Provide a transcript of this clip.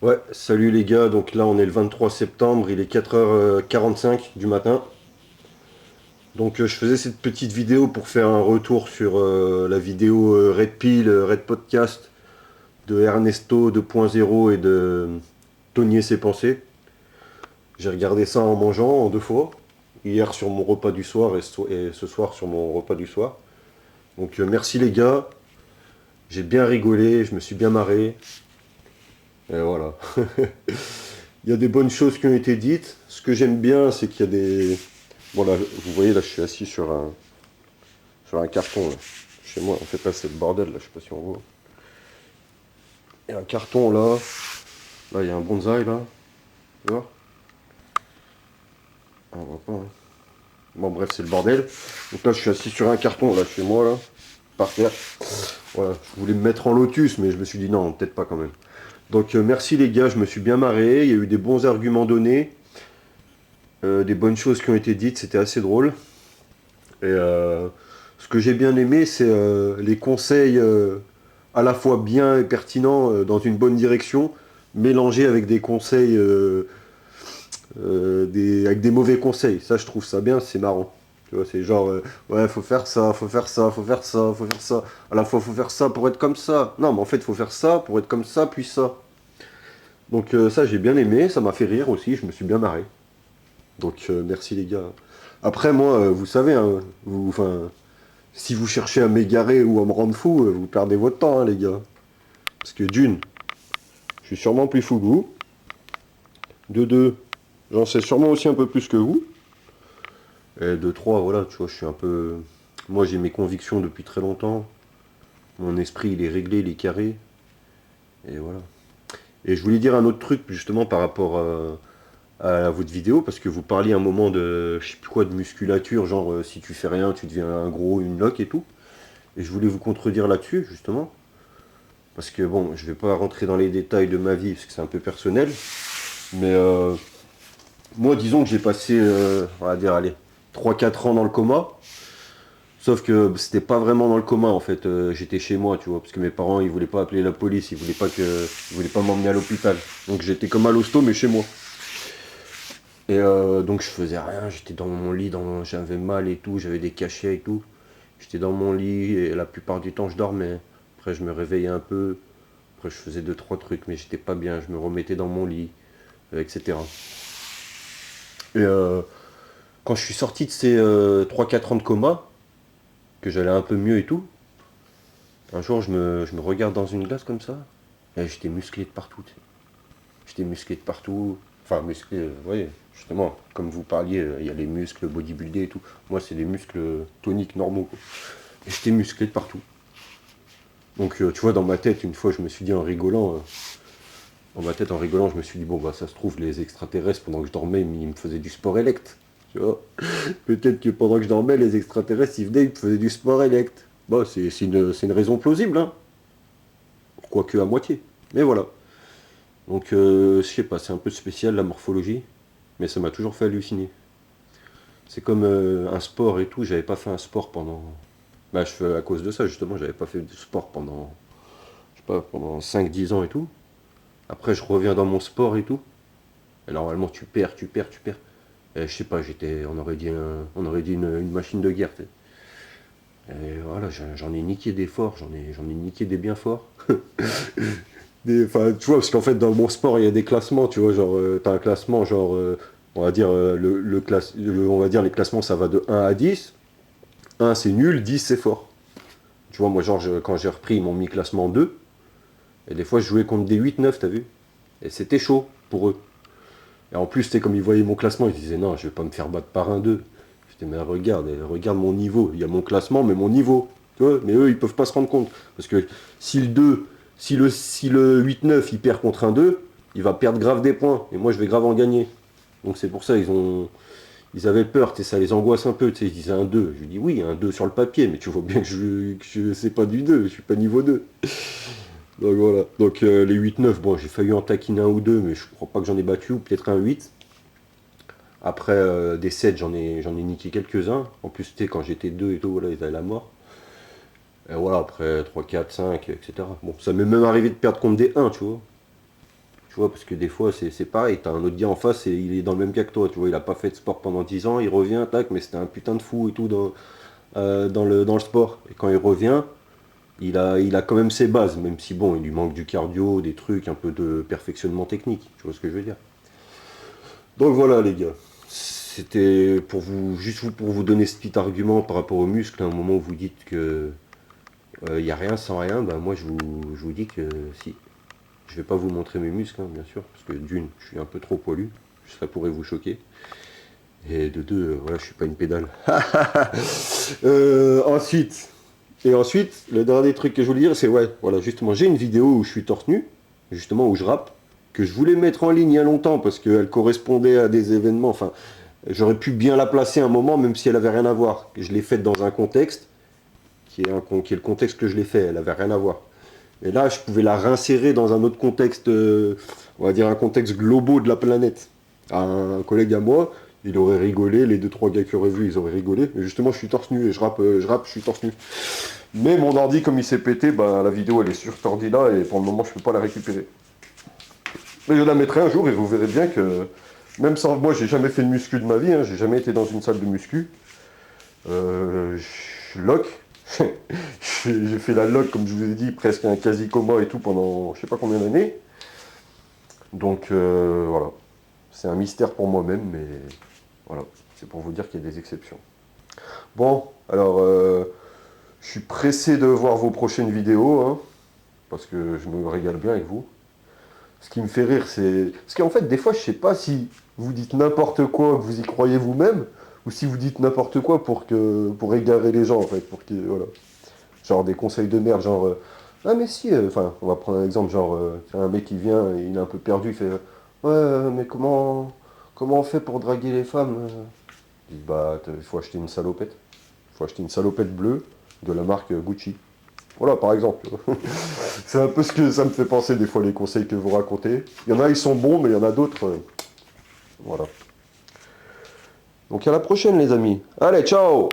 Ouais, salut les gars, donc là on est le 23 septembre, il est 4h45 du matin. Donc je faisais cette petite vidéo pour faire un retour sur la vidéo Red Pill, Red Podcast de Ernesto 2.0 et de Tony et ses pensées. J'ai regardé ça en mangeant en deux fois, hier sur mon repas du soir et ce soir sur mon repas du soir. Donc merci les gars, j'ai bien rigolé, je me suis bien marré, et voilà. Il y a des bonnes choses qui ont été dites. Ce que j'aime bien, c'est qu'il y a des... Voilà, vous voyez, là, je suis assis sur un carton, là. Chez moi, en fait, là, c'est le bordel, là, je sais pas si on voit. Il y a un carton, là. Là, il y a un bonsaï, là. Tu vois? Ah, on voit pas, hein. Bon, bref, c'est le bordel. Donc là, je suis assis sur un carton, là, chez moi, là. Par terre. Voilà, je voulais me mettre en lotus, mais je me suis dit non, peut-être pas quand même. Donc, merci les gars, je me suis bien marré. Il y a eu des bons arguments donnés. Des bonnes choses qui ont été dites, c'était assez drôle. Et ce que j'ai bien aimé, c'est les conseils à la fois bien et pertinents dans une bonne direction, mélangés avec des conseils, avec des mauvais conseils. Ça, je trouve ça bien, c'est marrant. Tu vois, c'est genre, ouais, faut faire ça, faut faire ça, faut faire ça, faut faire ça. À la fois, faut faire ça pour être comme ça. Non, mais en fait, faut faire ça pour être comme ça, puis ça. Donc ça, j'ai bien aimé, ça m'a fait rire aussi, je me suis bien marré. Donc merci les gars. Après, moi, vous savez, hein, enfin, si vous cherchez à m'égarer ou à me rendre fou, vous perdez votre temps, hein, les gars. Parce que d'une, je suis sûrement plus fou que vous. De deux, j'en sais sûrement aussi un peu plus que vous. Et de trois, voilà, tu vois, je suis un peu... Moi, j'ai mes convictions depuis très longtemps. Mon esprit, il est réglé, il est carré. Et voilà. Et je voulais dire un autre truc, justement, par rapport à votre vidéo, parce que vous parliez un moment de, je sais plus quoi, de musculature, genre, si tu fais rien, tu deviens un gros, une loque et tout. Et je voulais vous contredire là-dessus, justement. Parce que bon, je vais pas rentrer dans les détails de ma vie, parce que c'est un peu personnel. Mais moi, disons que j'ai passé, on va dire, allez, 3 4 ans dans le coma. Sauf que c'était pas vraiment dans le coma, en fait. J'étais chez moi, tu vois. Parce que mes parents, ils voulaient pas appeler la police. Ils voulaient pas m'emmener à l'hôpital. Donc j'étais comme à l'hosto, mais chez moi. Et donc je faisais rien. J'étais dans mon lit, j'avais mal et tout. J'avais des cachets et tout. J'étais dans mon lit et la plupart du temps, je dormais. Après, je me réveillais un peu. Après, je faisais deux, trois trucs, mais j'étais pas bien. Je me remettais dans mon lit, etc. Et quand je suis sorti de ces 3-4 ans de coma, que j'allais un peu mieux et tout, un jour, je me regarde dans une glace comme ça, et j'étais musclé de partout. Tu sais. J'étais musclé de partout. Enfin, musclé, oui, justement, comme vous parliez, il y a les muscles bodybuildés et tout. Moi, c'est des muscles toniques normaux, quoi. Et j'étais musclé de partout. Donc, tu vois, dans ma tête, une fois, je me suis dit en rigolant, je me suis dit, bon, bah, ça se trouve, les extraterrestres, pendant que je dormais, ils me faisaient du sport élect. Tu vois. Peut-être que pendant que je dormais, les extraterrestres, ils venaient, ils me faisaient du sport élect. Bon, c'est une raison plausible, hein. Quoique à moitié. Mais voilà. Donc, je sais pas, c'est un peu spécial la morphologie, mais ça m'a toujours fait halluciner. C'est comme un sport et tout, j'avais pas fait un sport pendant. Bah, je fais à cause de ça, justement, j'avais pas fait de sport pendant, je sais pas, pendant 5 10 ans et tout. Après, je reviens dans mon sport et tout. Et normalement, tu perds, tu perds, tu perds. Et je sais pas, on aurait dit une machine de guerre. Tu sais. Et voilà, j'en ai niqué des forts, j'en ai niqué des bien forts. Enfin, tu vois, parce qu'en fait, dans mon sport, il y a des classements, tu vois, genre, t'as un classement, genre, on va dire, on va dire, les classements, ça va de 1 à 10. 1, c'est nul, 10, c'est fort. Tu vois, moi, genre, quand j'ai repris, ils m'ont mis classement 2. Et des fois, je jouais contre des 8 9, t'as vu. Et c'était chaud pour eux. Et en plus, c'était comme ils voyaient mon classement, ils disaient, non, je vais pas me faire battre par un 2. Je disais, mais regarde mon niveau. Il y a mon classement, mais mon niveau. Tu vois, mais eux, ils peuvent pas se rendre compte. Parce que si le 2, si le 8 9 il perd contre un 2, il va perdre grave des points. Et moi, je vais grave en gagner. Donc c'est pour ça, ils avaient peur, ça les angoisse un peu. Ils disaient un 2. Je lui dis, oui, un 2 sur le papier, mais tu vois bien que je sais pas du 2, je suis pas niveau 2. Donc voilà. Donc les 8 9, bon, j'ai failli en taquiner un ou deux, mais je crois pas que j'en ai battu, ou peut-être un 8. Après, des 7, j'en ai niqué quelques-uns. En plus, tu sais, quand j'étais 2 et tout, voilà, ils avaient la mort. Et voilà, après 3 4 5, etc. Bon, ça m'est même arrivé de perdre contre des 1, tu vois. vois, parce que des fois, c'est pareil, t'as un autre gars en face et il est dans le même cas que toi, tu vois, il a pas fait de sport pendant 10 ans, il revient, tac, mais c'était un putain de fou et tout dans le sport. Et quand il revient, il a quand même ses bases, même si bon, il lui manque du cardio, des trucs, un peu de perfectionnement technique, tu vois ce que je veux dire. Donc voilà les gars, c'était pour vous, pour vous donner ce petit argument par rapport aux muscles, à un moment où vous dites que il n'y a rien sans rien, bah moi je vous dis que si. Je vais pas vous montrer mes muscles, hein, bien sûr, parce que d'une, je suis un peu trop poilu, ça pourrait vous choquer. Et de deux, voilà, je suis pas une pédale. Ensuite, le dernier truc que je voulais dire, c'est ouais, voilà, justement, j'ai une vidéo où je suis torse nu, justement où je rappe, que je voulais mettre en ligne il y a longtemps parce qu'elle correspondait à des événements. Enfin, j'aurais pu bien la placer un moment, même si elle avait rien à voir. Je l'ai faite dans un contexte qui est le contexte que je l'ai fait. Elle avait rien à voir. Et là, je pouvais la réinsérer dans un autre contexte, on va dire un contexte global de la planète. Un collègue à moi, il aurait rigolé, les deux trois gars qui auraient vu, ils auraient rigolé. Mais justement, je suis torse nu et je rappe, je suis torse nu. Mais mon ordi, comme il s'est pété, bah, la vidéo elle est sur cet ordi là et pour le moment, je peux pas la récupérer. Mais je la mettrai un jour et vous verrez bien que, même sans moi, j'ai jamais fait de muscu de ma vie, hein, j'ai jamais été dans une salle de muscu. Je lock. J'ai fait la lock, comme je vous ai dit, presque un quasi coma et tout pendant je sais pas combien d'années. Donc voilà, c'est un mystère pour moi-même, mais voilà, c'est pour vous dire qu'il y a des exceptions. Bon, alors je suis pressé de voir vos prochaines vidéos, hein, parce que je me régale bien avec vous. Ce qui me fait rire, c'est... Parce qu'en fait, des fois, je sais pas si vous dites n'importe quoi, que vous y croyez vous-même, ou si vous dites n'importe quoi pour égarer les gens, en fait, pour que... Voilà. Genre des conseils de merde, genre ah mais si, enfin on va prendre un exemple, genre c'est un mec qui vient, il est un peu perdu, il fait ouais mais comment on fait pour draguer les femmes Je dis bah il faut acheter une salopette. Il faut acheter une salopette bleue de la marque Gucci. Voilà par exemple. C'est un peu ce que ça me fait penser des fois les conseils que vous racontez. Il y en a ils sont bons mais il y en a d'autres. Voilà. Donc à la prochaine les amis. Allez, ciao.